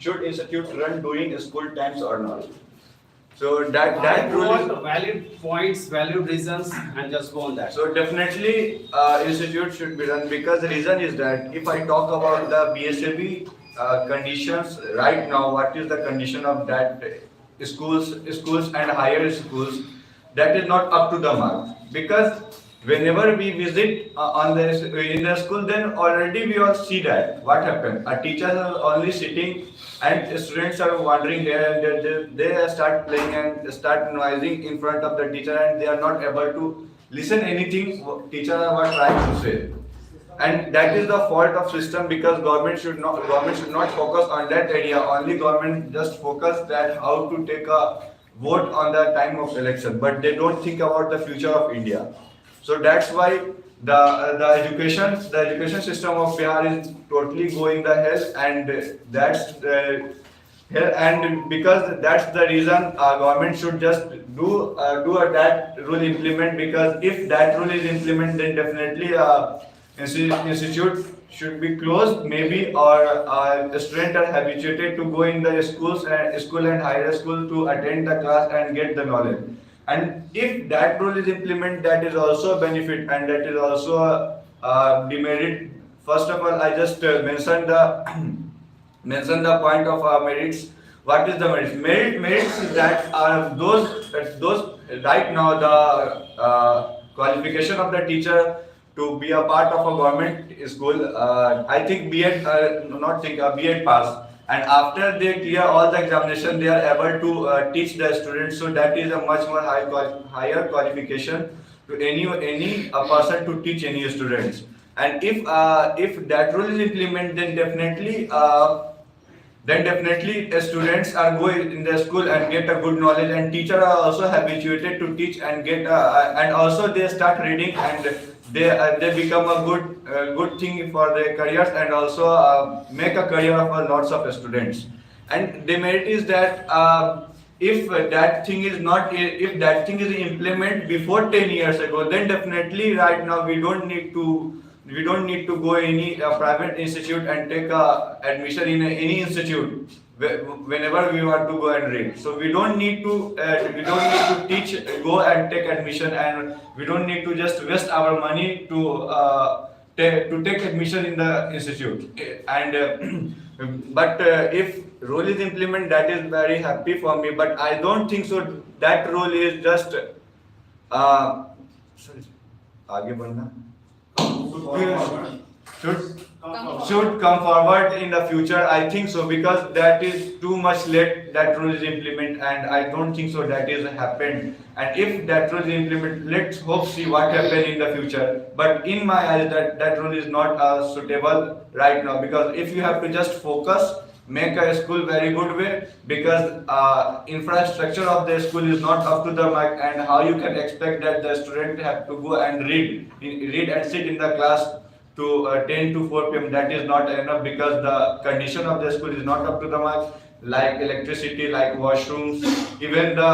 should institute run during school times or not? So that rule is valid points, valid reasons, and just go on that. so definitely institute should be run because the reason is that if I talk about the BSAB conditions right now, what is the condition of that schools and higher schools, that is not up to the mark because whenever we visit on the in the school, then already we all see that what happened. A teacher is only sitting and students are wandering here and there. They start playing and start noising in front of the teacher and they are not able to listen anything teacher are trying to say. And that is the fault of system because government should not focus on that area. Only government just focus that how to take a vote on the time of election, but they don't think about the future of India. So that's why the education system of Bihar is totally going the hell, and that's and because that's the reason government should just do that rule implement, because if that rule is implemented, then definitely institute should be closed maybe, or students are habituated to go in the school and higher school to attend the class and get the knowledge. And if that rule is implemented, that is also a benefit and that is also a demerit. First of all, I just mentioned the mention the point of merits. What is the merits? Merits is that those right now the qualification of the teacher to be a part of a government school. I think B.Ed, not think B.Ed pass, and after they clear all the examination, they are able to teach the students. So that is a much more higher qualification to any person to teach any students. And if that rule is implemented, then definitely students are going in the school and get a good knowledge, and teachers are also habituated to teach and get and also they start reading and they become a good thing for their careers, and also make a career of lots of students. And the merit is that if that thing is implemented before 10 years ago, then definitely right now we don't need to go any private institute and take admission in any institute whenever we want to go and read. So we don't need to teach, go and take admission, and we don't need to just waste our money to take admission in the institute. And but if rule is implemented, that is very happy for me. But I don't think so. That rule is just sorry. आगे बढ़ना. Should come forward in the future. I think so, because that is too much late. That rule is implemented, and I don't think so that is happened. And if that rule is implemented, let's hope see what happen in the future. But in my eyes, that rule is not suitable right now, because if you have to just focus, make a school very good way, because infrastructure of the school is not up to the mark, and how you can expect that the student have to go and read and sit in the class to 10 to 4 p.m. That is not enough, because the condition of the school is not up to the mark, like electricity, like washrooms, even the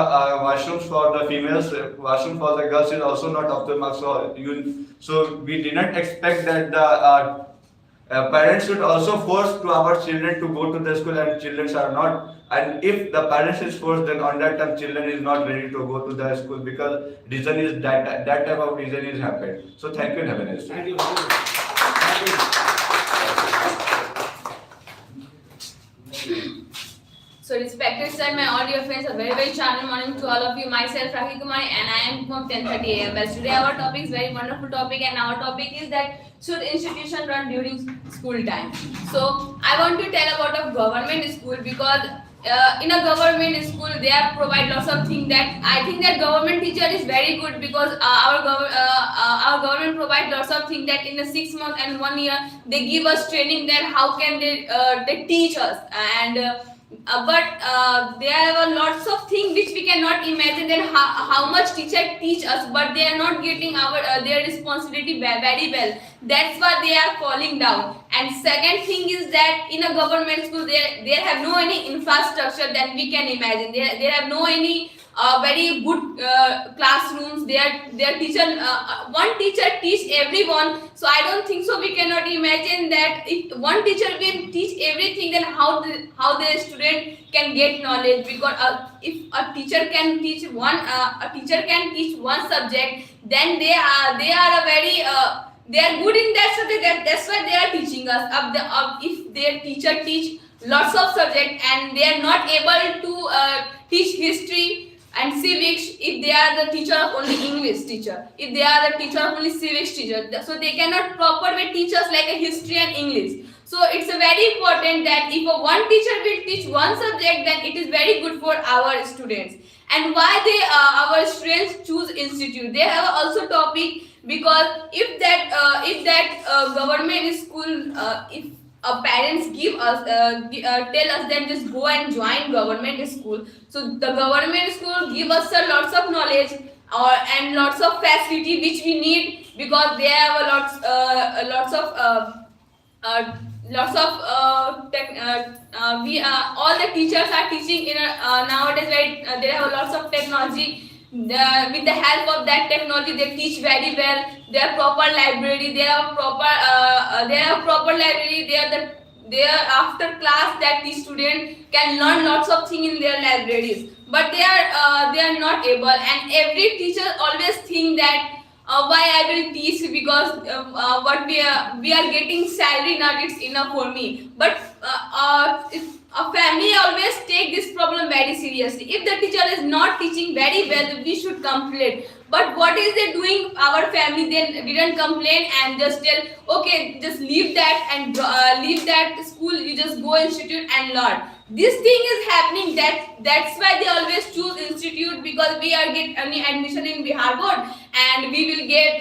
washrooms for the females, washroom for the girls is also not up to the mark. So we did not expect that the parents should also force to our children to go to the school, and children are not. And if the parents is forced, then on that time children is not ready to go to the school, because reason is that type of reason is happened. So thank you and have a nice day. So respected sir, my all dear friends, a very very charming morning to all of you. Myself Rakhi Kumari, and I am from 10:30 a.m. But today our topic is very wonderful topic, and our topic is that should institution run during school time. So I want to tell about a government school, because in a government school they are provide lots of things that I think that government teacher is very good, because our government provide lots of things that in a 6 months and 1 year they give us training that how can they teach us, and but there are lots of things which we cannot imagine that how much teacher teach us, but they are not getting our their responsibility very well. That's why they are falling down. And second thing is that in a government school there have no any infrastructure that we can imagine. There have no any very good classrooms. Their teacher, one teacher teach everyone. So I don't think so. We cannot imagine that if one teacher will teach everything, then how the student can get knowledge. Because if a teacher can teach one subject, then they are a very they are good in that subject. That's why they are teaching us. If their teacher teach lots of subject and they are not able to teach history and civics, if they are the teacher of only English teacher, if they are the teacher of only civics teacher, so they cannot proper way teach us like a history and English. So it's a very important that if a one teacher will teach one subject, then it is very good for our students. And why our students choose institute? They have also topic, because if that government school, if parents give us tell us that just go and join government school, so the government school give us lots of knowledge and lots of facility which we need, because they have lots of all the teachers are teaching in nowadays, right? They have lots of technology. With the help of that technology, they teach very well. They have proper library. They have proper library. They are after class that the student can learn lots of things in their libraries. But they are not able, and every teacher always think that why I will teach, because what we are getting salary now, it's enough for me. But a family always take this problem very seriously. If the teacher is not teaching very well, we should complain. But what is they doing? Our family then didn't complain and just tell, okay, just leave that and leave that school. You just go institute and learn. This thing is happening. That's why they always choose institute, because we are get any admission in Bihar board, and we will get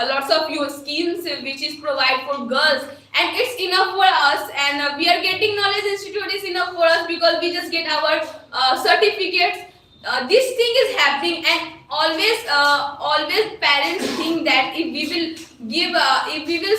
lots of your schemes which is provide for girls, and it's enough for us. And we are getting knowledge institute is enough for us, because we just get our certificates. This thing is happening, and always parents think that if we will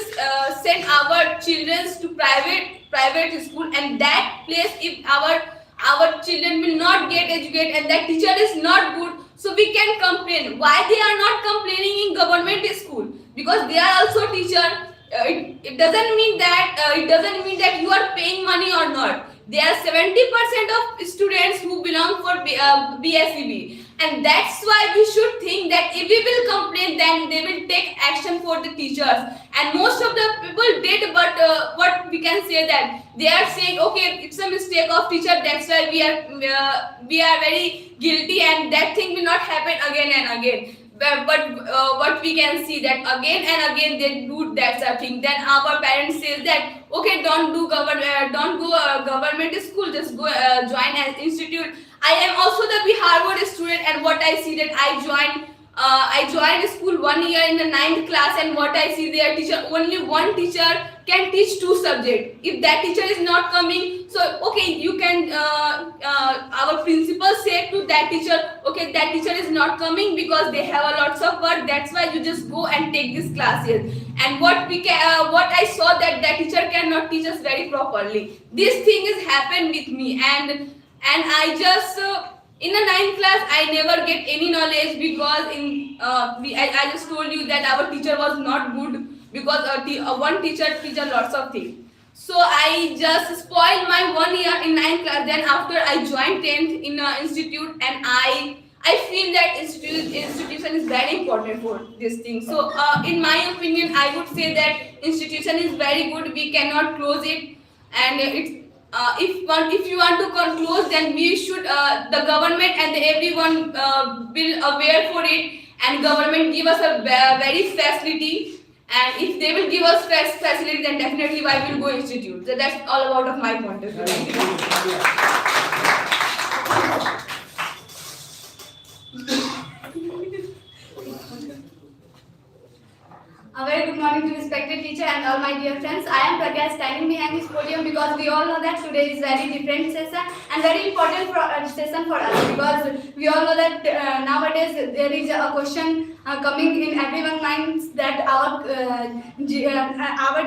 send our children to private school, and that place, if our children will not get educated and that teacher is not good, so we can complain. Why they are not complaining in government school? Because they are also teacher. It doesn't mean that you are paying money or not. There are 70% of students who belong for BSEB, and that's why we should think that if we will complain, then they will take action for the teachers. And most of the people did, but what we can say that they are saying, okay, it's a mistake of teacher. That's why we are very guilty, and that thing will not happen again and again. But what we can see that again and again they do that thing. Then our parents says that, okay, don't go government school, just go join an institute. I am also the Bihar board student, and what I see that I joined school 1 year in the 9th class, and what I see their teacher, only one teacher can teach 2 subjects. If that teacher is not coming, so okay, you can our principal said to that teacher, okay, that teacher is not coming because they have a lots of work, that's why you just go and take these classes. And what I saw that teacher cannot teach us very properly. This thing has happened with me, and I just in the 9th class, I never get any knowledge, because I just told you that our teacher was not good, because one teacher teaches lots of things. So I just spoiled my 1 year in 9th class. Then after I joined 10th in an institute, and I feel that institution is very important for this thing. So in my opinion, I would say that institution is very good. We cannot close it, and it's. If you want to close, then we should the government and everyone will aware for it, and government give us a very facility, and if they will give us facility, then definitely why will go institute. So that's all about of my point of view. A very good morning to respected teacher and all my dear friends. I am Pragya, standing behind this podium because we all know that today is very different session and very important session for us, because we all know that nowadays there is a question coming in everyone's minds that our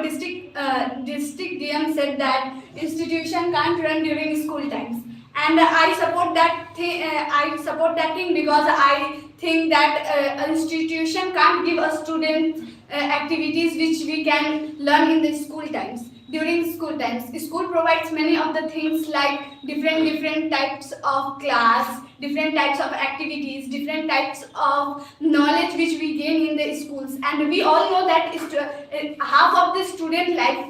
district GM said that institution can't run during school times. and I support that thing. I support that thing because I think that an institution can't give a student activities which we can learn in the school times. During school times, school provides many of the things like different types of class, different types of activities, different types of knowledge which we gain in the schools. And we all know that half of the student life,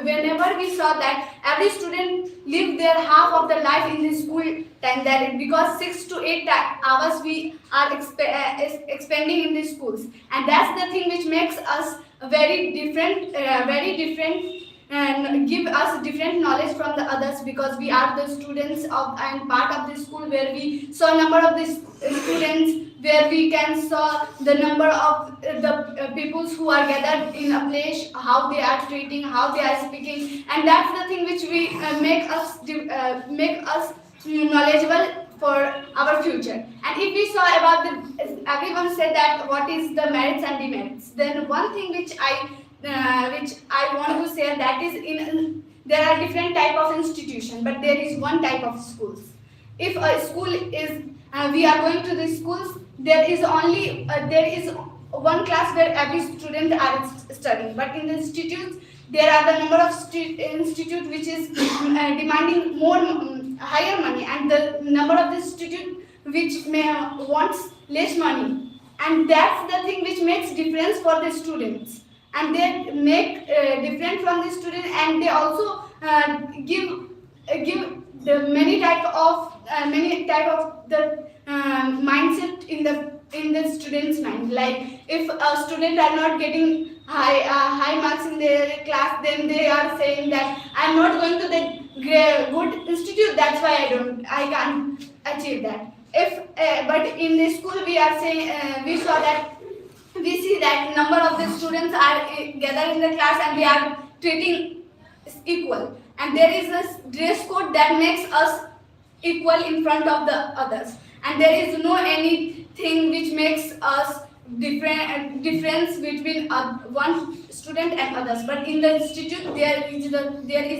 whenever we saw that every student live their half of the life in the school time, that because 6 to 8 hours we are expending in the schools, and that's the thing which makes us very different and give us different knowledge from the others, because we are the students of and part of the school where we saw number of the students, where we can saw the number of the peoples who are gathered in a place, how they are treating, how they are speaking, and that's the thing which we make us knowledgeable for our future. And if we saw about everyone said that what is the merits and demerits, then one thing which I want to say, that is there are different type of institution, but there is one type of schools. If a school is we are going to the schools, there is one class where every student are studying, but in the institutes there are the number of institute which is demanding more higher money, and the number of the institute which wants less money, and that's the thing which makes difference for the students, and they make different from the student, and they also give the many type of the mindset in the student's mind. Like if a student are not getting high marks in their class, then they are saying that I'm not going to the good institute, that's why I can't achieve that. But in the school we are saying we see that number of the students are gathered in the class, and we are treating equal, and there is a dress code that makes us equal in front of the others, and there is no anything which makes us difference between one student and others. But in the institute there is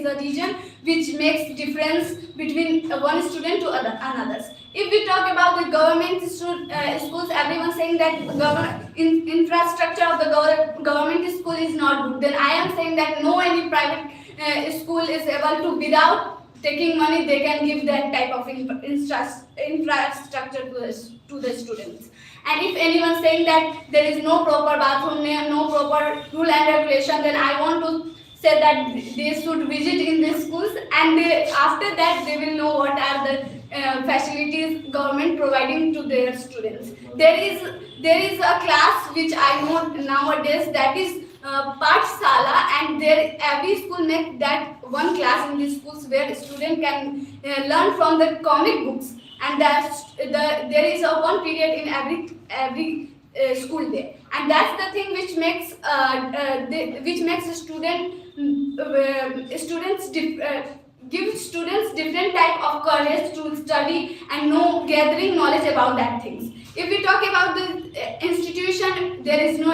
a region which makes difference between one student to others. If we talk about the government schools, everyone saying that infrastructure of the government school is not good. Then I am saying that no any private school is able to, without taking money, they can give that type of infrastructure to the students. And if anyone saying that there is no proper bathroom, no proper rule and regulation, then I want to say that they should visit in the schools, and after that they will know what are the facilities government providing to their students. There is a class which I know nowadays, that is Pathshala, and every school make that one class in the schools where a student can learn from the comic books, and there is a one period in every school there, and that's the thing which makes give students different type of courage to study and gathering knowledge about that things. If we talk about the institution, there is no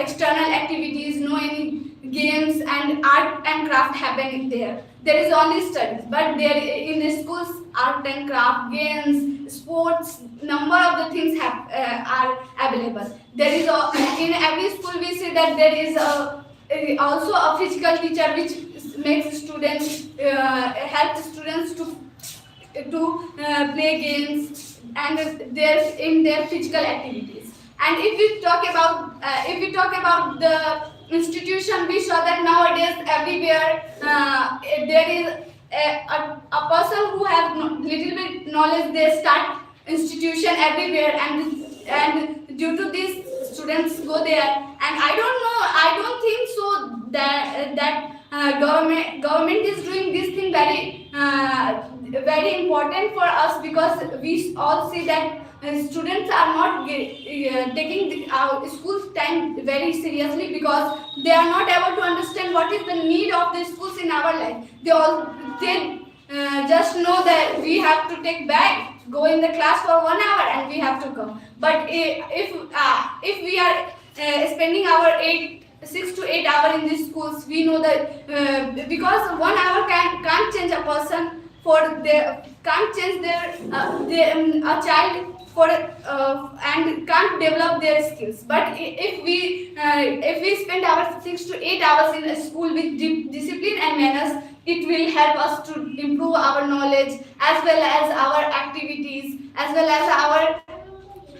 external activities, no any games and art and craft happening there. There is only studies, but there in the schools, art and craft, games, sports, number of the things are available. There is in every school we see that there is also a physical teacher which makes students help students to play games and in their physical activities. And if we talk about the institution, we saw that nowadays everywhere there is a person who have little bit knowledge, they start institution everywhere, and due to this students go there. And I don't think so that government is doing this thing very important for us, because we all see that students are not taking our school time very seriously, because they are not able to understand what is the need of the schools in our life. They just know that we have to take bag, go in the class for 1 hour, and we have to come. But if we are spending our 6 to 8 hours in these schools, we know that because 1 hour can't change a person for their can't change a child for and can't develop their skills. But if we spend our 6 to 8 hours in a school with discipline and manners, it will help us to improve our knowledge as well as our activities as well as our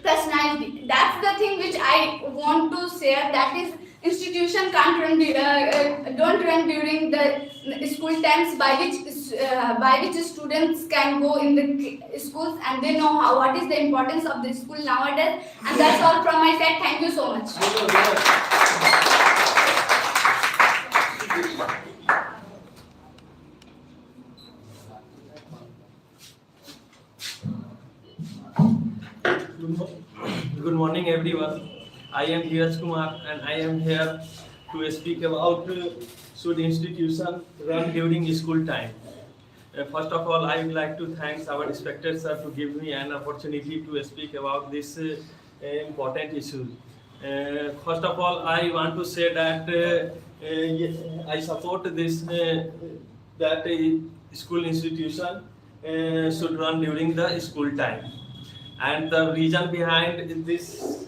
personality. That's the thing which I want to share. That is, institution can't run don't run during the school times, by which students can go in the schools and they know what is the importance of the school nowadays. And that's all from my side. Thank you so much. Good morning, everyone. I am Diit Kumar, and I am here to speak about should institution run during school time. First of all, I would like to thank our respected sir to give me an opportunity to speak about this important issue. First of all, I want to say that I support this that school institution should run during the school time. And the reason behind this,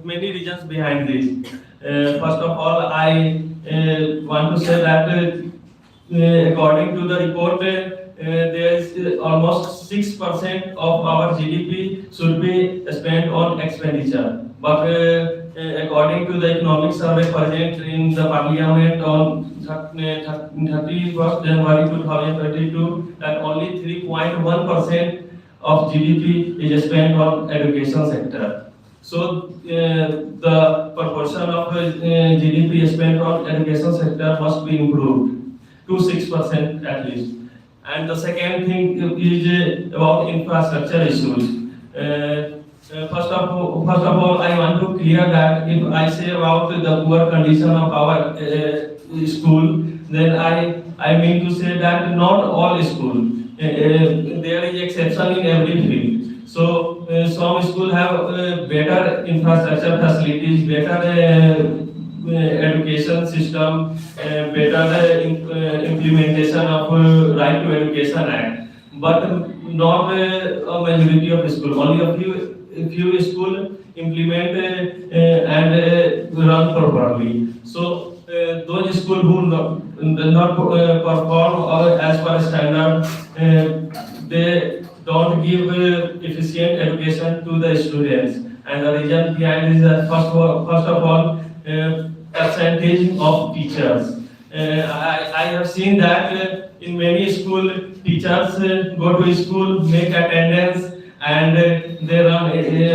many reasons behind this. First of all, I want to say that according to the report, there is almost 6% of our GDP should be spent on expenditure. But according to the economic survey present in the parliament on 31st January 2022, that only 3.1% of GDP is spent on education sector. So the proportion of GDP spent on education sector must be improved to 6% at least. And the second thing is about infrastructure issues. First of all, I want to clear that if I say about the poor condition of our school, then I mean to say that not all schools. There is exception in every field. So some schools have better infrastructure facilities, better education system, better implementation of Right to Education Act. But not a majority of schools. Only a few schools implement and run properly. So those schools who not perform as per standard, they don't give efficient education to the students. And the reason behind is that first of all, percentage of teachers. I have seen that in many schools, teachers go to school, make attendance, and they run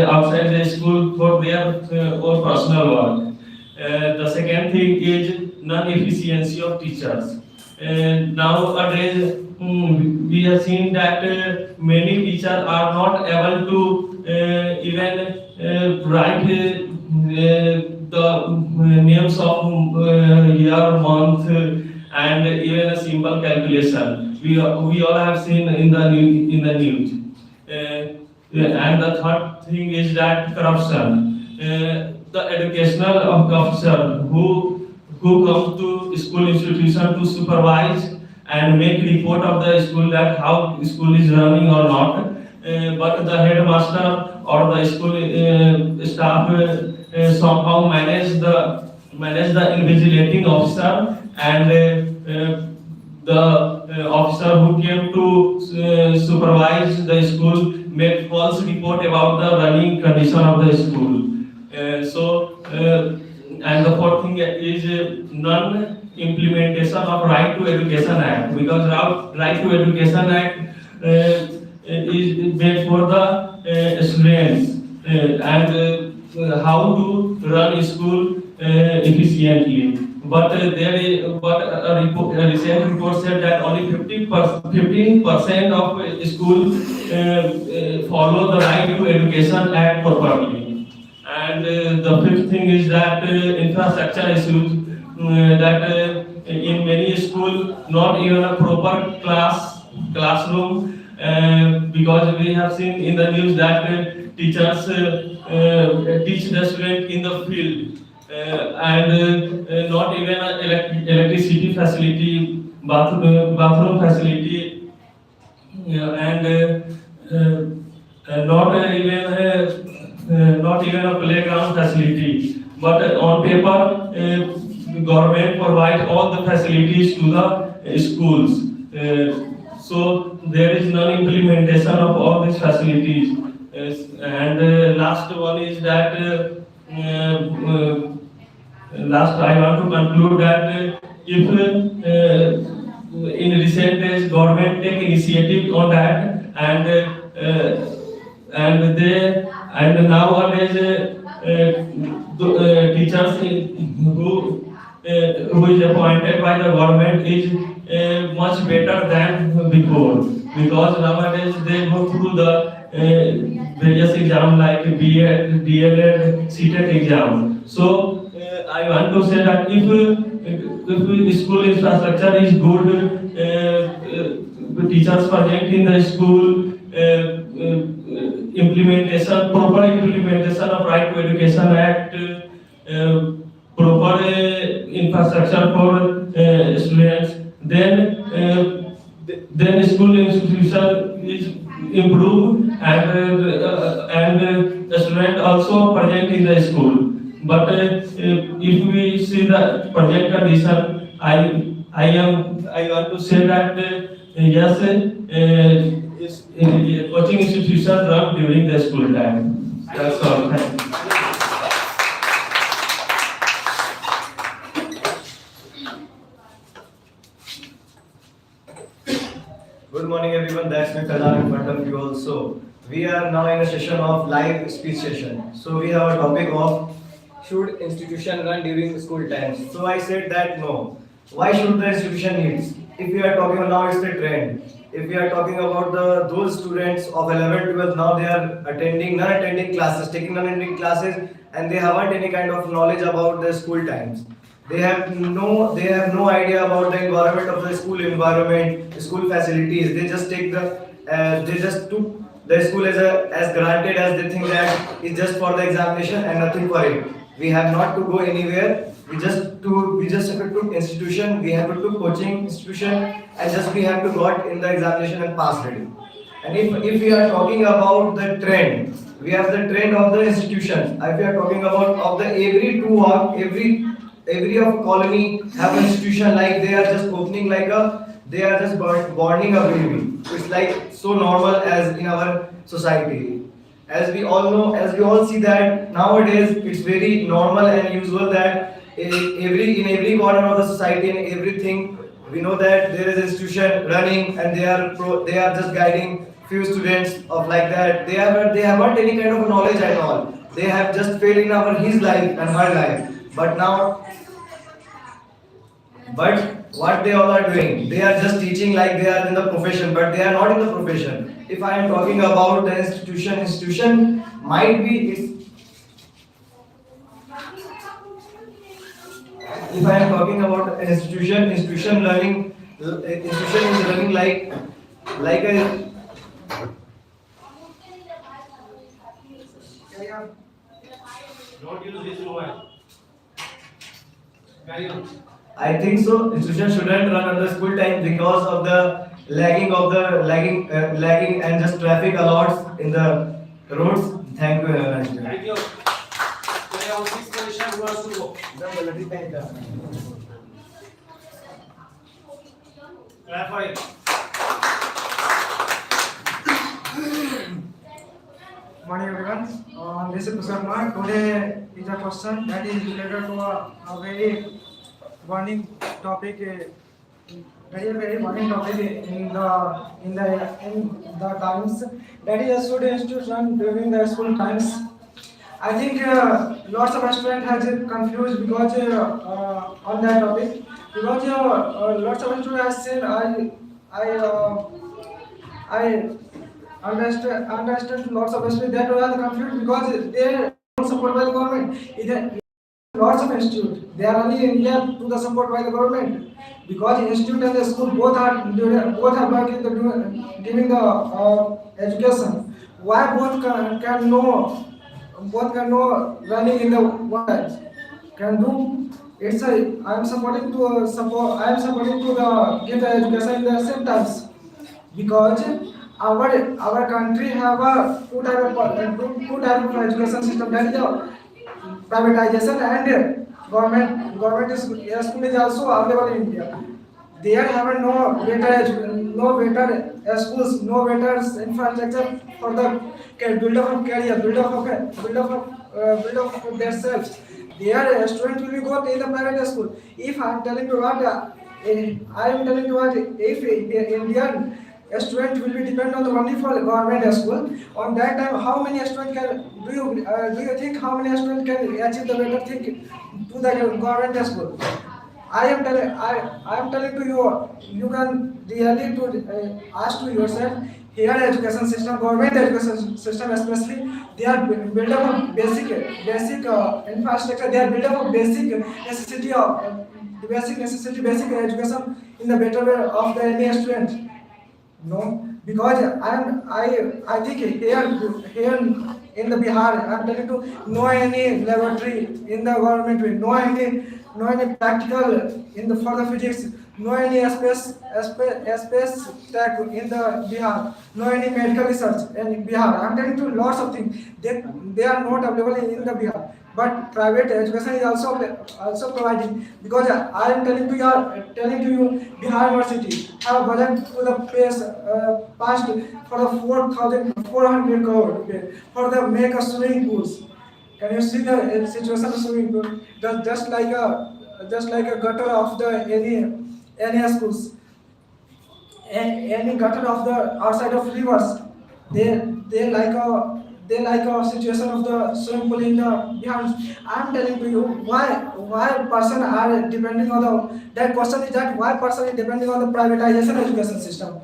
outside the school for their own personal work. The second thing is non-efficiency of teachers. Nowadays, we have seen that many teachers are not able to even write the names of year, month, and even a simple calculation. We all have seen in the news. And the third thing is that corruption. The educational officer who comes to school institution to supervise and make report of the school that how school is running or not, but the headmaster or the school staff somehow manage the invigilating officer and the officer who came to supervise the school make false report about the running condition of the school. And the fourth thing is non-implementation of Right to Education Act, because Right to Education Act is made for the students and how to run school efficiently. But a recent report said that only 15% of schools follow the Right to Education Act properly. And the fifth thing is that infrastructure issues, that in many schools not even a proper classroom, because we have seen in the news that teachers teach the student in the field, and not even electricity facility, bathroom facility, and not even a playground facility. But on paper, the government provides all the facilities to the schools. So there is non-implementation of all these facilities. And last one is that last I want to conclude that if in recent days government take initiative on that and nowadays teachers who is appointed by the government is much better than before, because nowadays they go through the various exams like B.Ed, D.Ed, C.Tet exam. So I want to say that if school infrastructure is good, teachers present in the school, proper implementation of Right to Education Act, proper infrastructure for students, then school institution is improved and the student also present in the school. But if we see the present condition, I want to say that yes, coaching institutions run during the school time. That's all. Thank you. Good morning everyone, that's me Kalan in front of you also. We are now in a session of live speech session. So we have a topic of should institution run during school times. So I said that no. Why should the institution needs? If we are talking about now it's the trend. If we are talking about those students of 11, 12, now they are non-attending classes, taking non-attending classes, and they haven't any kind of knowledge about the school times. They have no idea about the environment of the school environment, school facilities. They just take they just took the school as granted, as they think that it's just for the examination and nothing for it. We have not to go anywhere. We just have to took institution. We have to took coaching institution, and just we have to got in the examination and passed it. And if we are talking about the trend, we have the trend of the institutions. If we are talking about of the every of colony have an institution, like they are just opening they are just bonding a baby. It's like so normal as in our society. As we all know, as we all see that nowadays it's very normal and usual that in every corner of the society and everything, we know that there is an institution running and they are just guiding few students of like that. They haven't any kind of knowledge at all. They have just failed in his life and her life. But what they all are doing, they are just teaching like they are in the profession, but they are not in the profession. If I am talking about the institution might be if I am talking about an institution is running like a Don't use this mobile. Carry on. I think so. Institution shouldn't run on the school time because of the lagging and just traffic alerts in the roads. Thank you very much. Thank you. Today our sixth position was to go. Clap for it. Morning everyone. This is Kusarma. Today is a question that is related to a very burning topic. Very burning topic in the times. That is a student institution during the school times. I think lots of students has confused because on that topic. Because lots of students has said I understand lots of students that are confused because they are not supported by the government. Lots of institutes, they are only in India to the support by the government, because institute and the school both are working giving the education. Why both can know running in the world can do? I am supporting to give the education in the same times. because our country have a two type of education system, that is privatization and government school is also available in India. There have no better schools, no better infrastructure for the build up of career, build up of themselves. Their student will be go in the private school. If I am telling you what, I am telling you what, if Indian student will be depend on the only for government school, on that time how many student can do you think how many student can achieve the better thing to the government school? I am telling to you, you can really to ask to yourself, here education system, government education system especially, they are build up of basic infrastructure, they are build up of basic education in the better way of the any student. No, because I think here in the Bihar, I'm telling to no any laboratory in the government way, no any practical in the for the physics, no any space tech in the Bihar, no any medical research in Bihar. I'm telling to lots of things. They are not available in the Bihar. But private education is also providing, because I am telling to you Bihar University have budget to the place past for the 4,400 crore rupees for the make a swimming pools. Can you see the situation of swimming pool? Just like a gutter of the any schools, any gutter of the outside of rivers. They like a situation of the swimming pool in the Bihar. I am telling to you why person are depending on the, that question is that why person is depending on the privatization education system.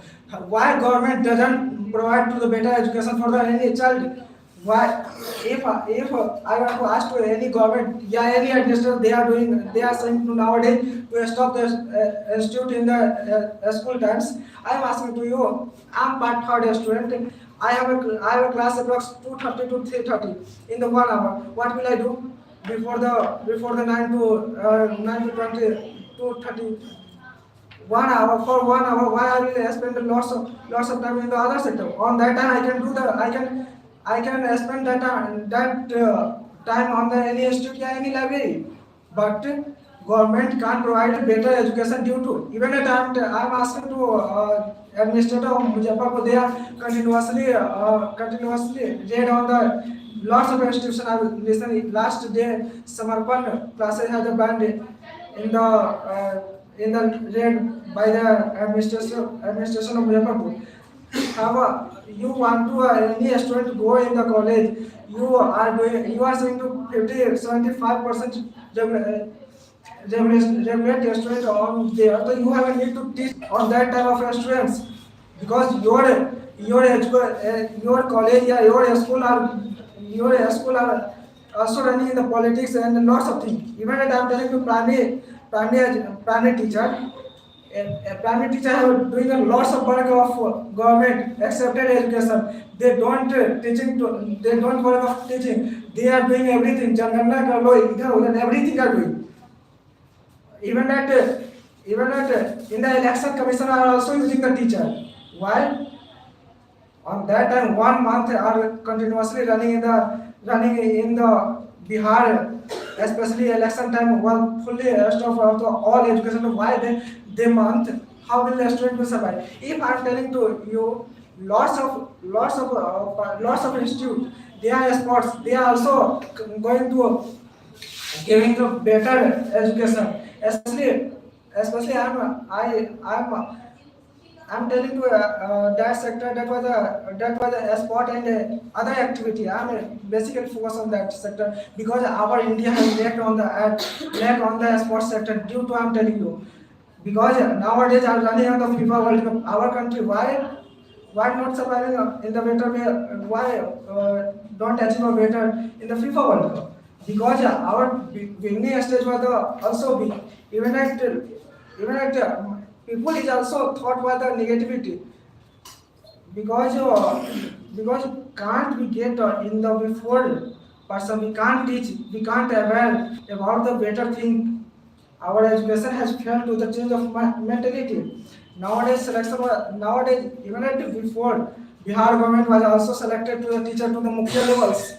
Why government doesn't provide to the better education for the any child? Why, if I want to ask to any government, yeah, any administrator, they are saying to nowadays to stop the institute in the school times. I am asking to you, I am part third student. I have a class approx 2:30 to 3:30 in the 1 hour. What will I do before the 9 to 20 to 30? 1 hour, for 1 hour. Why I will spend lots of time in the other sector? On that time I can spend that time on the any institute or any library, but government can't provide a better education due to even at time I am asking to administrator of Muzaffarpur. They are continuously read on the lots of institution. I will listen last day Samarpan classes has a band in the read by the administration of Muzaffarpur. However, you want to any student to go in the college, you are saying to 75% regulate your student on there. So you have a need to teach on that type of students, because your college or your school are also running in the politics and lots of things. Even at I am telling to primary teacher. A primary teacher are doing a lots of work of government accepted education. They don't work of teaching. They are doing everything. Everything are doing. Even at in the election commission are also using the teacher. Why? On that time 1 month are continuously running in the Bihar, especially election time, one fully stuff of the all education. Why they month? How will the student will survive? If I am telling to you, lots of institute, they are sports. They are also going to giving the better education. Especially I'm telling to that sector that was a sport and other activity. I'm basically focused on that sector because our India has lacked on the sports sector due to I'm telling you, because nowadays I'm running on the FIFA World Cup. Our country, why not surviving in the better way? Why don't achieve a better in the FIFA World Cup? Because our beginning stage was also big. Even at people is also thought by the negativity, because can't we get in the before person, we can't teach, we can't aware about the better thing. Our education has failed to the change of mentality. Nowadays even at before Bihar government was also selected to the teacher to the Mukhya levels.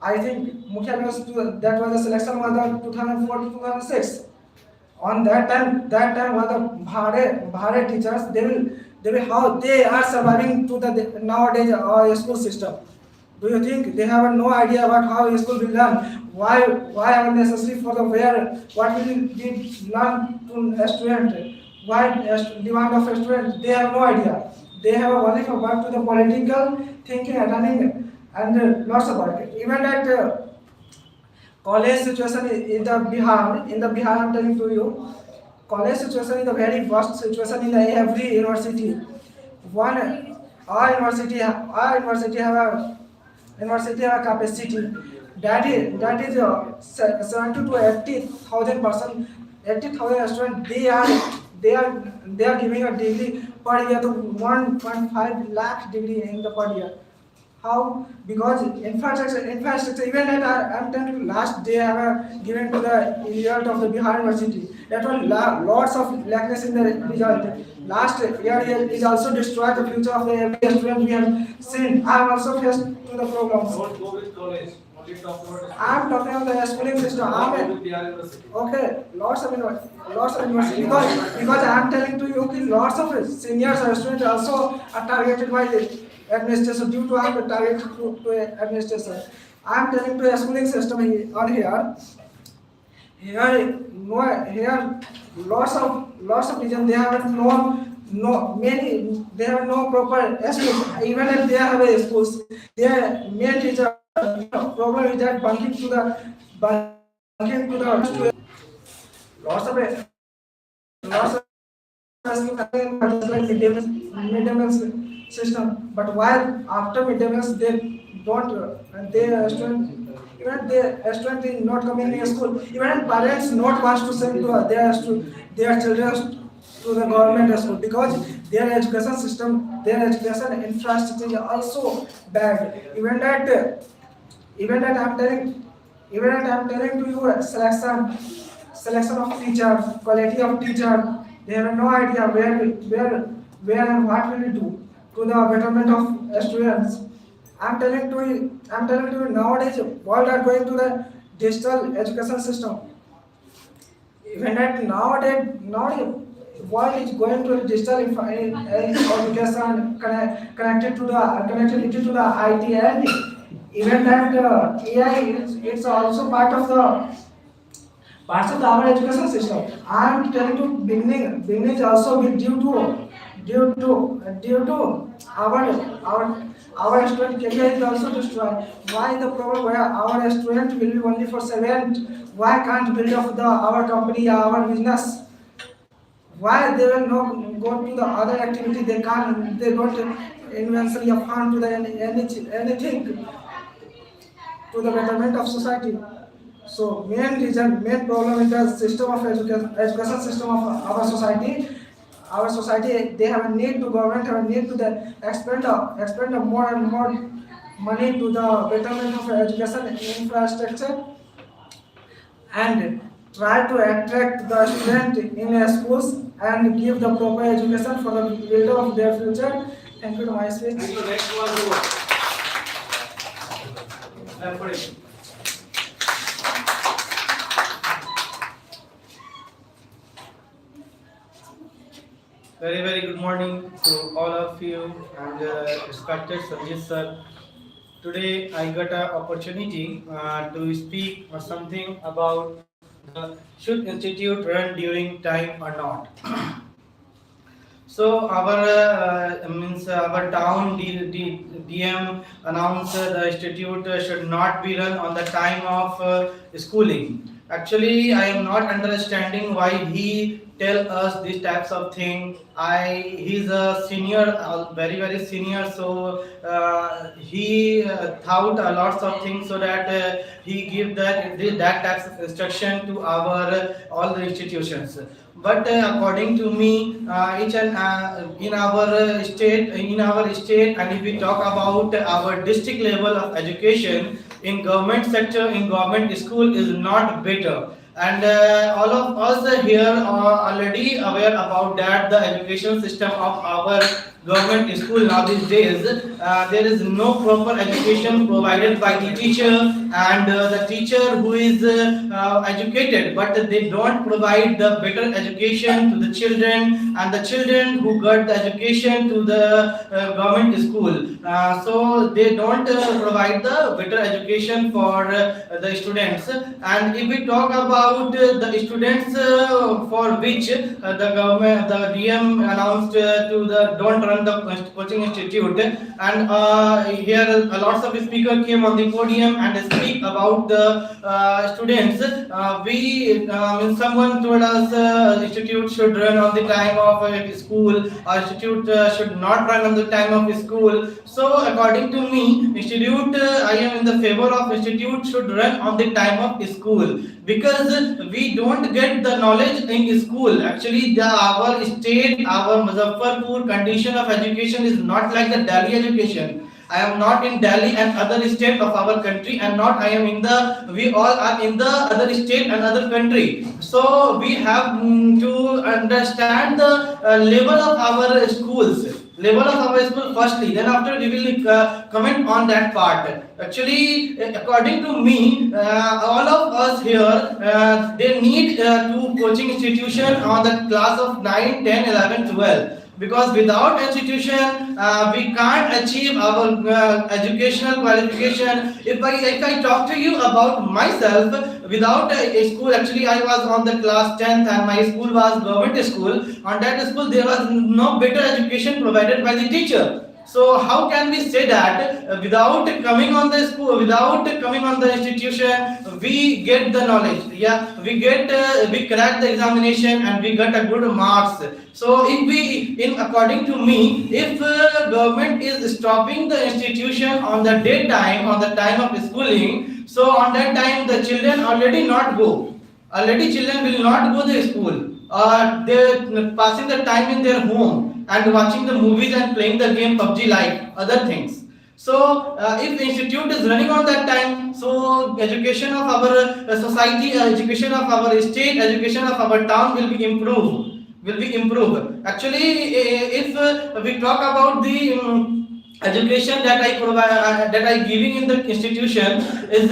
I think Mukhya levels that was the selection was the 2004 to 2006. On that time was the Bhare teachers. They will how they are surviving to the nowadays school system. Do you think they have no idea about how school will learn? Why are necessary for the where what will be learn to a student? Why demand of a student? They have no idea. They have only for work to the political thinking and running and lots of work. Even that college situation in the Bihar I'm telling to you, college situation is the very worst situation in every university. One, our university have a capacity that is 70 to 80,000 person, 80,000 students. They are giving a degree per year to 1.5 lakh degree in the per year. How? Because infrastructure. Even that I'm telling you, last day I have given to the result of the Bihar University. That was lots of lackness in the result. Last year is also destroyed the future of the every student we have seen. I am also faced to the problems. Don't go with college. Only talk about I am talking about the schooling system. Okay, lots of university. Because I am telling to you, lots of seniors or students also are targeted by the administration due to our targeted to administration. I am telling to a schooling system on here. Here lots of region they have they have no proper school. Even if they have a schools, their main teacher problem is that bunking to the student. Lots of like midday meal system. But while after midday meals they don't they student even the student is not coming in school. Even parents not wants to send to their children to the government school because their education system, their education infrastructure is also bad. Even that I'm telling to you selection of teacher, quality of teacher. They have no idea where and what will we do to the betterment of students. I'm telling to you nowadays world are going to the digital education system. Even that nowadays world is going to the digital education connectivity to the IT, and even that AI it's also part of our education system. I am telling you, beginning is also be due to our student career is also destroyed. Why the problem where our student will be only for 7th? Why can't build up our company, our business? Why they will not go to the other activity? They can't. They don't eventually fund to the anything to the betterment of society. So main problem is the system of education system of our society. Our society they have a need to government have a need to the expend more and more money to the betterment of education infrastructure and try to attract the student in schools and give the proper education for the build of their future. Thank you to my speech. Thank you. Next one, clap for it. Very good morning to all of you and respected Sanjit sir. Today I got an opportunity to speak something about should institute run during time or not. So our town DM announced the institute should not be run on the time of schooling. Actually, I am not understanding why he tell us these types of thing. He's a senior, very senior, so he thought lots of things so that he give that types of instruction to our all the institutions. But according to me, each and in our state, and if we talk about our district level of education, in government sector, in government school is not better. and all of us here are already aware about that the education system of our government school now these days, there is no proper education provided by the teacher, and the teacher who is educated but they don't provide the better education to the children, and the children who got the education to the government school, so they don't provide the better education for the students. And if we talk about the students for which the government, the DM announced to the don't run the coaching institute, and here lots of speakers came on the podium and speak about the students. Someone told us institute should run on the time of school, or institute should not run on the time of school. So according to me, institute, I am in the favor of institute should run on the time of school, because we don't get the knowledge in school. Actually, our state, our Muzaffarpur condition of education is not like the Delhi education. I am not in Delhi and other state of our country, and not I am in the, we all are in the other state and other country. So we have to understand the level of our schools, level of our school firstly, then after we will comment on that part. Actually, according to me, all of us here, they need to coaching institution on the class of 9, 10, 11, 12. Because without institution, we can't achieve our educational qualification. If I talk to you about myself, without a school, actually I was on the class 10th and my school was government school. On that school, there was no better education provided by the teacher. So how can we say that without coming on the school, without coming on the institution, we get the knowledge? Yeah, we crack the examination and we got a good marks. So if we, according to me, if government is stopping the institution on the daytime, on the time of schooling, so on that time the children already not go. Already children will not go to school. They're passing the time in their home and watching the movies and playing the game PUBG like other things. So if the institute is running on that time, so education of our society, education of our state, education of our town will be improved. Actually, if we talk about the education that I provide, that I giving in the institution is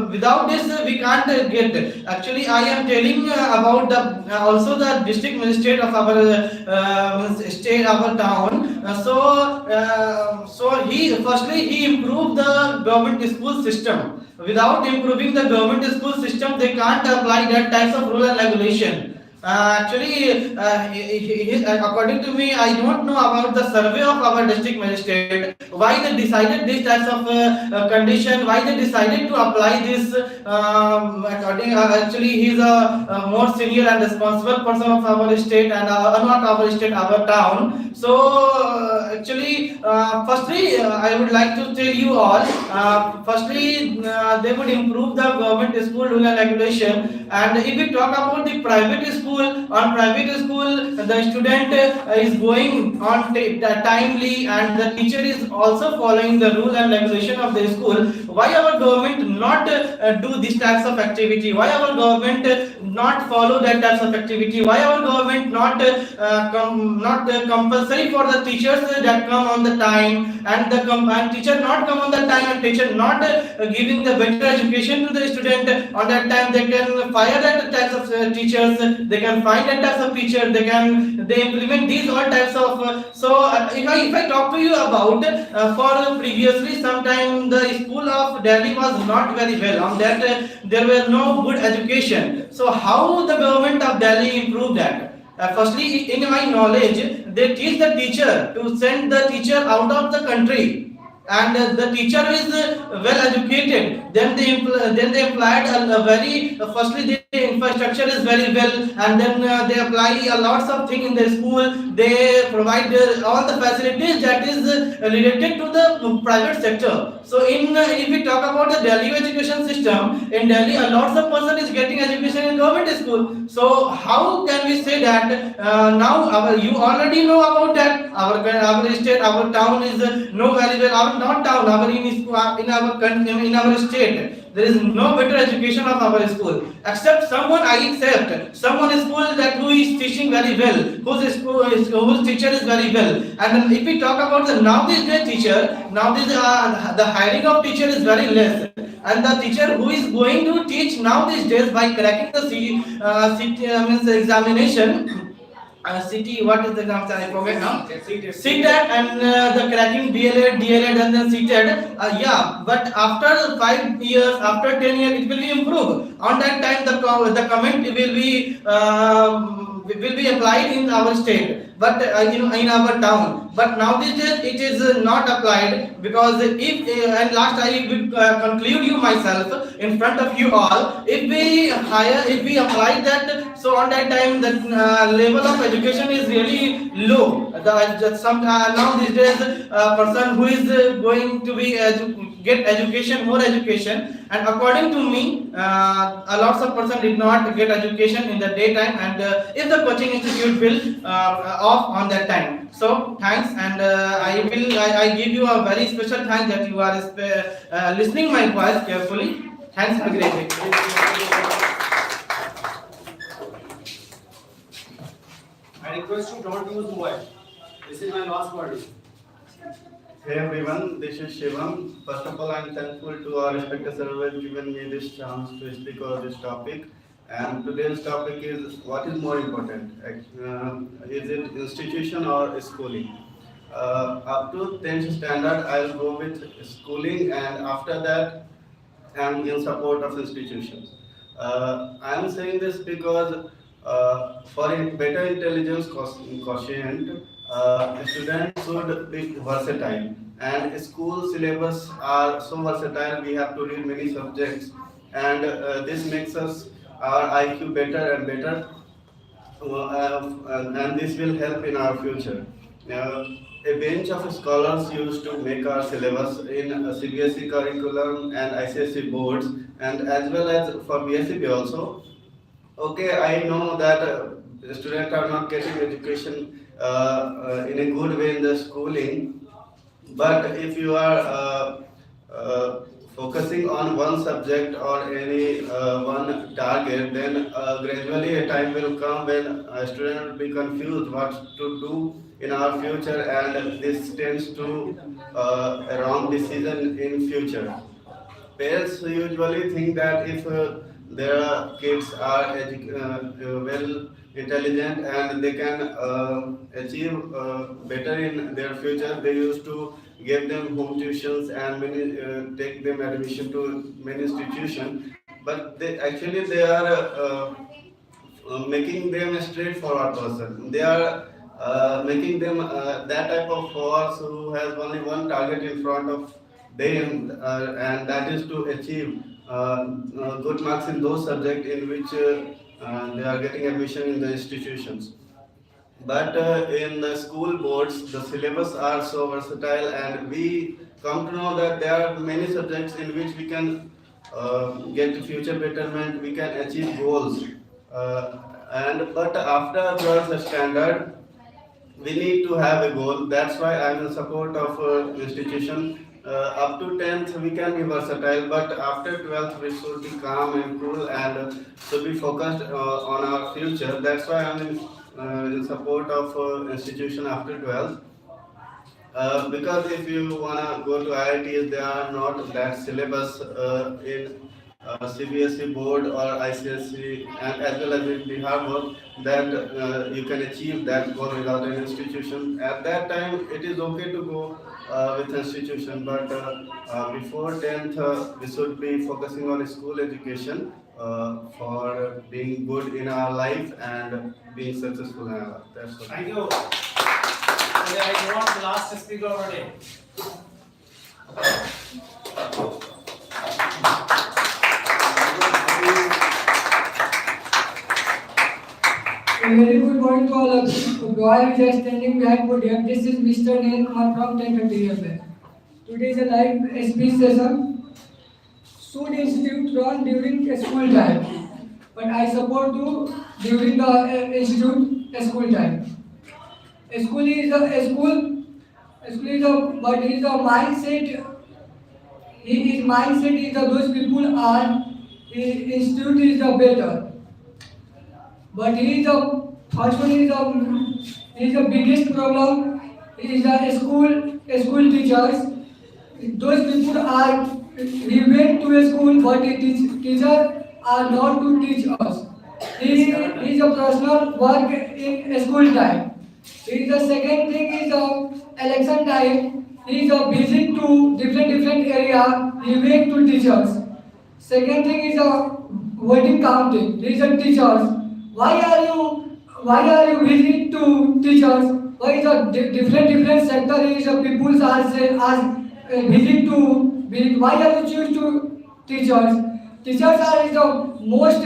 without this we can't get. Actually, I am telling about the also the district magistrate of our state, our town. So he firstly he improved the government school system. Without improving the government school system, they can't apply that types of rule and regulation. Actually, according to me, I don't know about the survey of our district magistrate, why they decided these types of condition, why they decided to apply this. Actually, he is a more senior and responsible person of our state, and not our state, our town. So actually, firstly, I would like to tell you all, firstly, they would improve the government school rule and regulation. And if we talk about the private school, on private school, the student is going on timely, and the teacher is also following the rule and regulation of the school. Why our government not do these types of activity? Why our government not follow that types of activity? Why our government not compulsory for the teachers that come on the time, and the teacher not come on the time, and teacher not giving the better education to the student on that time? They can fire that types of teachers. They can find that types of teacher. They implement these all types of. If I talk to you about for previously sometime the school of Delhi was not very well. On that there were no good education. So how the government of Delhi improved that? Firstly, in my knowledge, they teach the teacher to send the teacher out of the country, and the teacher is well educated. Then they applied a very firstly the infrastructure is very well, and then they apply a lots of things in the school. They provide all the facilities that is related to the private sector. So if we talk about the Delhi education system, in Delhi a lots of person is getting education in government school. So how can we say that now you already know about that our state, our town is know very well, our not town, our in our country, in our state there is no better education of our school. Except someone, I accept someone is school that who is teaching very well, whose teacher is very well. And if we talk about the nowadays day teacher, nowadays the hiring of teacher is very less. And the teacher who is going to teach now these days by cracking the means examination, CT, what is the exam? I forget now. CTET and the cracking DLED, DLED and then CTET. Yeah, but after 5 years, after 10 years, it will be improved. On that time, the comment will be applied in our state, but in our town. But now these days it is not applied, because if and last I will conclude you myself in front of you all. If we apply that, so on that time the level of education is really low. Now these days person who is going to be get education, more education, and according to me, a lots of person did not get education in the daytime, and if the coaching institute will off on that time. So thanks, and I give you a very special thanks that you are listening my voice carefully. Thanks, have a great day. I request you don't use mobile. This is my last word. Hey everyone, this is Shivam. First of all, I am thankful to our respected sir who has given me this chance to speak on this topic. And today's topic is what is more important? Is it institution or schooling? Up to 10th standard, I will go with schooling, and after that, I am in support of institutions. I am saying this because for a better intelligence quotient, students should be versatile, and school syllabus are so versatile. We have to read many subjects, and this makes us our IQ better and better, and this will help in our future. A bench of scholars used to make our syllabus in CBSE curriculum and ICSE boards, and as well as for BSEB also. Okay, I know that students are not getting education in a good way in the schooling, but if you are focusing on one subject or any one target, then gradually a time will come when a student will be confused what to do in our future, and this tends to a wrong decision in future. Parents usually think that if their kids are well intelligent and they can achieve better in their future, they used to give them home tuitions and many, take them admission to many institutions. But they are making them a straightforward person. They are making them that type of horse who has only one target in front of them, and that is to achieve good marks in those subjects in which they are getting admission in the institutions. But in the school boards, the syllabus are so versatile, and we come to know that there are many subjects in which we can get future betterment, we can achieve goals. But after 12th standard, we need to have a goal. That's why I am in support of institution. Up to 10th we can be versatile, but after 12th we should be calm and cool and should be focused on our future. That's why I am in support of institution after 12th. Because if you wanna go to IITs, there are not that syllabus in CBSE board or ICSE, and as well as in Bihar board, that you can achieve that goal without an institution. At that time, it is okay to go with institution, but before 10th, we should be focusing on school education for being good in our life and being successful in our life. That's all. Thank you. I want the last speaker of the day. A very good morning to all of you. To all who are standing behind podium, this is Mr. Neil Kumar from 1030 FM. Today is a live speech session. Should institute run during school time? But I support to during the institute school time. School is a mindset his mindset is that those people are institute is the better. But he is the first one is the biggest problem is the school teachers. Those people are we went to a school but the teachers are not to teach us. He is a personal work in school time. He is the second thing is the election time. He is a visit to different area. He went to teachers. Second thing is a voting counting. He is a teachers. Why are you visit to teachers? Why is a different sector is a people are say as visit to visit? Why are you choose to teachers? Teachers are is the most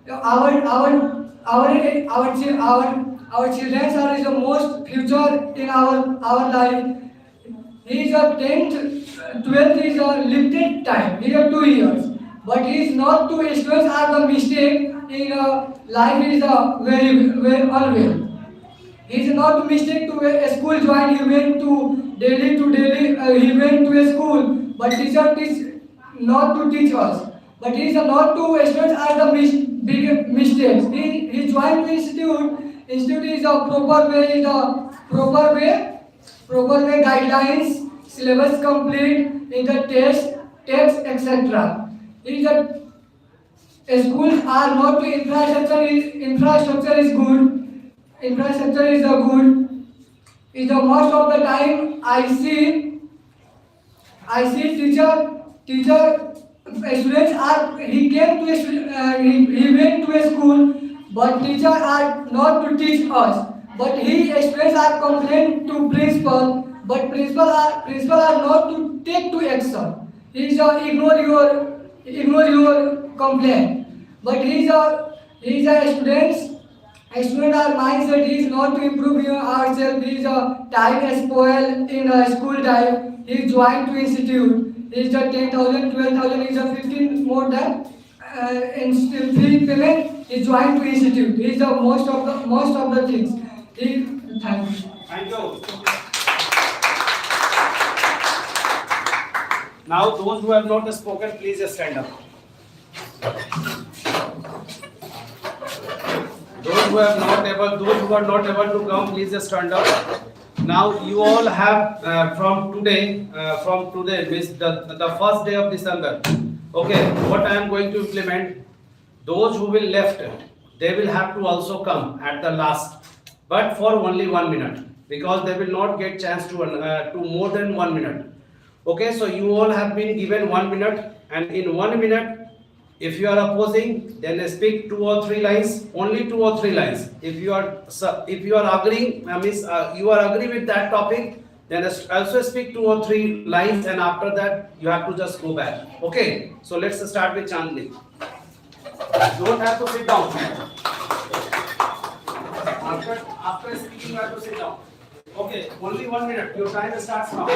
our children are is the most future in our life. He is a 10th, 12th is a limited time. He is a 2 years. But he is not to students are the mistake in life is very unwell. He is not mistake to a school join. He went to Delhi he went to a school. But teacher is not to teach us. But he is not to students are the big mistakes. He joined the institute. Institute is a proper way guidelines, syllabus complete, in the text, etc. Is that schools are not to infrastructure is good. Infrastructure is a good. Is the most of the time I see teacher students are he came to he went to a school but teacher are not to teach us. But he students are complained to principal, but principal are not to take to action. He is ignore your complaint. But he is a student are mindset. He is not to improve ourselves. He is a time spoil in a school time. He joined to institute. He is a 10,000, 12,000. He is a 15 more than in still fee payment. He joined to institute. He is the most of the things. Thank you. Thank you. Now, those who have not spoken, please just stand up. Those who are not able to come, please just stand up. Now, you all have from today means the first day of December. Okay, what I am going to implement. Those who will left, they will have to also come at the last, but for only 1 minute, because they will not get chance to more than 1 minute. Okay, so you all have been given 1 minute, and in 1 minute, if you are opposing, then speak 2 or 3 lines, only 2 or 3 lines. If you are agreeing, means you are agree with that topic, then also speak 2 or 3 lines, and after that you have to just go back. Okay, so let's start with Chandni. Don't have to sit down. After speaking, you have to sit down. Okay, only 1 minute. Your time starts now.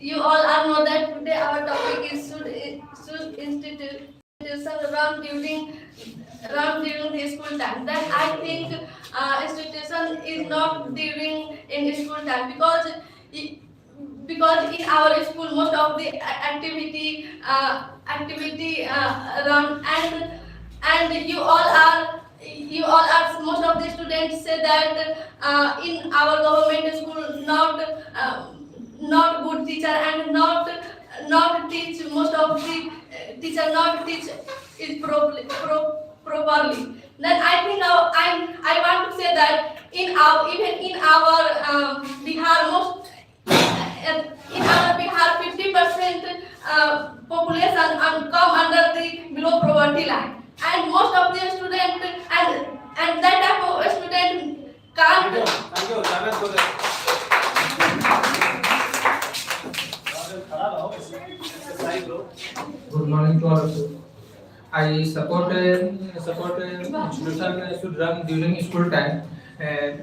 You all are know that today our topic is should institution run during the school time. That I think institution is not during in school time because in our school most of the activity run and you all are most of the students say that in our government school not good teacher and not teach most of the teacher not teach it properly. Then I think I want to say that even in our Bihar in our Bihar 50% population come under the below poverty line, and most of the student and that type of student can't. Thank you. Javed, go there. Good morning to all of you. I support institution should run during school time.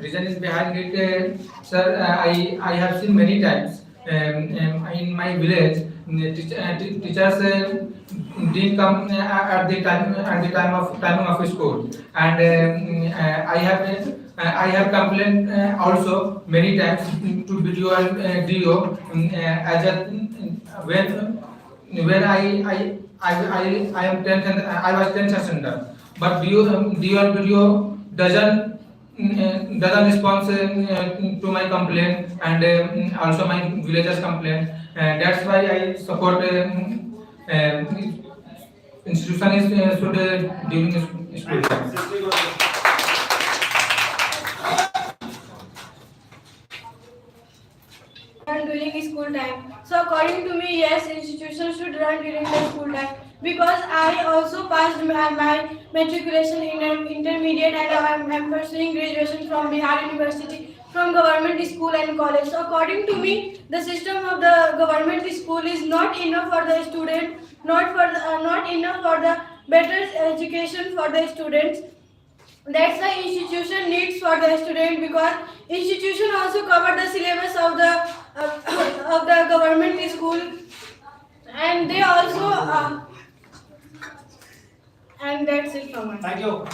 Reason is behind it, sir. I have seen many times in my village teachers didn't come at the time of school, and I have complained also many times to BDO and DO when I am 10th and I was 10th standard, but your video doesn't respond to my complaint and also my villagers complaint, and that's why I support institution is should during school time. Run during school time. So according to me, yes, institutions should run during the school time because I also passed my matriculation in an intermediate and I'm pursuing graduation from Bihar University from government school and college. So according to me, the system of the government school is not enough for the student, not enough for the better education for the students. That's the institution needs for the student because institution also cover the syllabus of the of the government school, and they also and that's it from me. Thank you.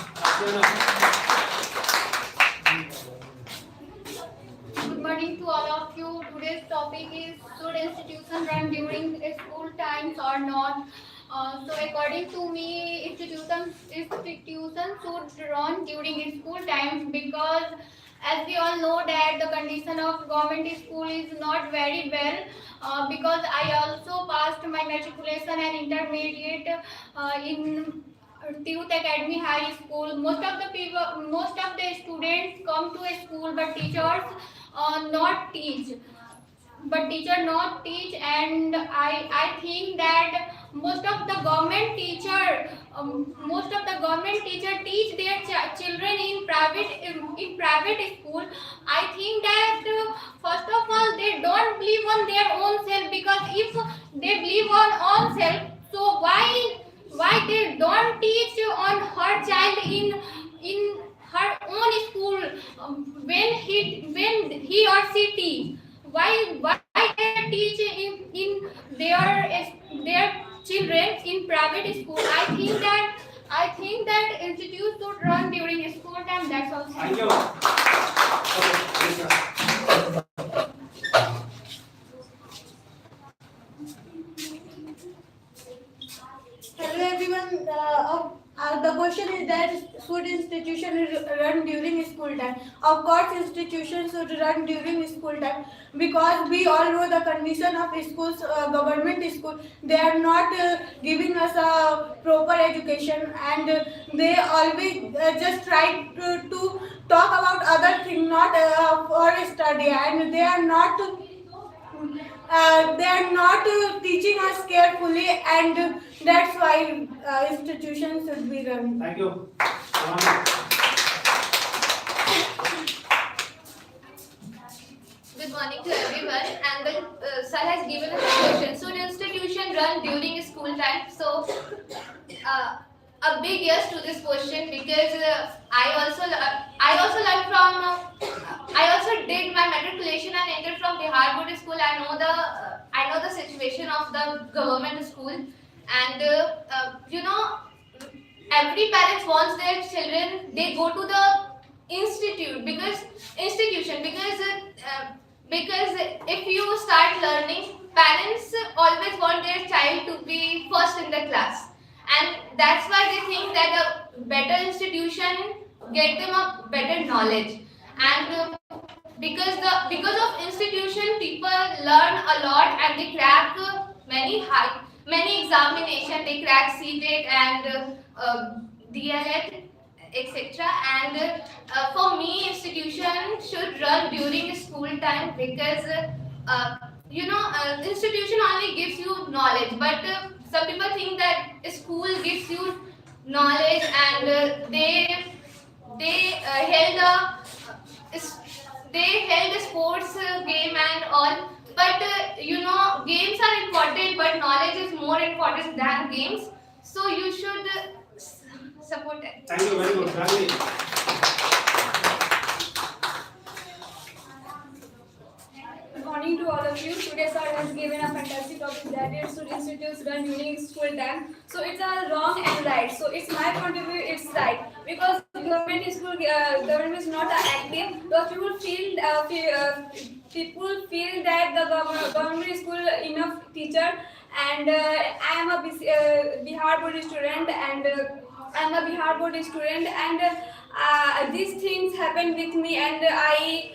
Good morning to all of you. Today's topic is should institution run during school times or not? So according to me, institutions should run during school times because as we all know that the condition of government school is not very well because I also passed my matriculation and intermediate in Diit Academy High School. Most of the students come to a school, but teachers not teach. But teacher not teach, and I think that most of the government teacher teach their children in private school. I think that first of all they don't believe on their own self, because if they believe on own self, so why they don't teach on her child in her own school when he or she teach? Why they teach in their children in private school? I think that institute should run during school time. That's all. Thank you. Hello everyone. The question is that should institution run during school time? Of course, institutions should run during school time because we all know the condition of schools, government school. They are not giving us a proper education, and they always just try to talk about other things, not for study, and they are not. They are not teaching us carefully, and that's why institutions should be run. Thank you. Good morning to everyone. And the sir has given us a question. Should institution run during school time? So, a big yes to this question because I also learned from. I also did my matriculation and entered from Bihar Board School. I know the situation of the government school, and every parent wants their children they go to the institution because if you start learning, parents always want their child to be first in the class, and that's why they think that a better institution get them a better knowledge, and because of institution people learn a lot and they crack many examination, they crack CTET and DLED, etc. And for me, institution should run during school time because institution only gives you knowledge, but some people think that school gives you knowledge, and they held a sports game and all, but games are important, but knowledge is more important than games, so you should support it. Thank you very much. Lovely. Good morning to all of you. Today sir has given a fantastic topic that is should institutes run during school time. So it's a wrong and right. So it's my point of view, it's right because government is not active. So people people feel that the government school enough teacher, and I am a Bihar board student, and these things happened with me, and I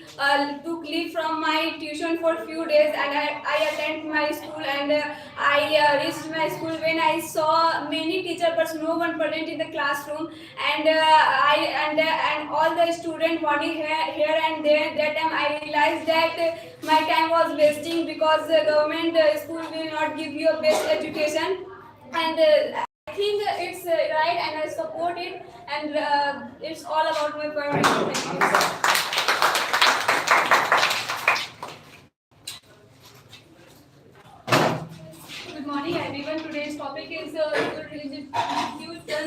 took leave from my tuition for few days, and I attended my school, and I reached my school when I saw many teachers but no one present in the classroom, and and all the students running here and there. That time I realized that my time was wasting, because the government school will not give you a best education, and I think it's right, and I support it, and it's all about my point of view. Thank you. Good morning, everyone. Today's topic is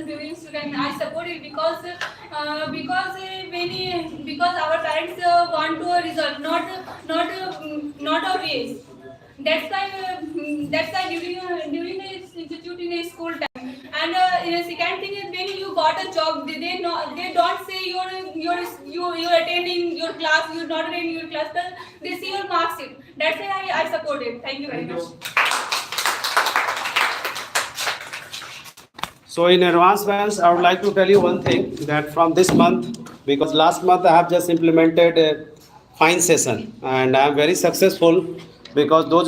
during student. I support it because because our parents want to a result, not a race. That's why during the institute in a school time. And the second thing is, when you got a job, they don't say you're attending your class, you're not attending your class. They see your marks sheet. That's why I support it. Thank you very much. So in advance, friends, I would like to tell you one thing, that from this month, because last month I have just implemented a fine session, and I am very successful, because those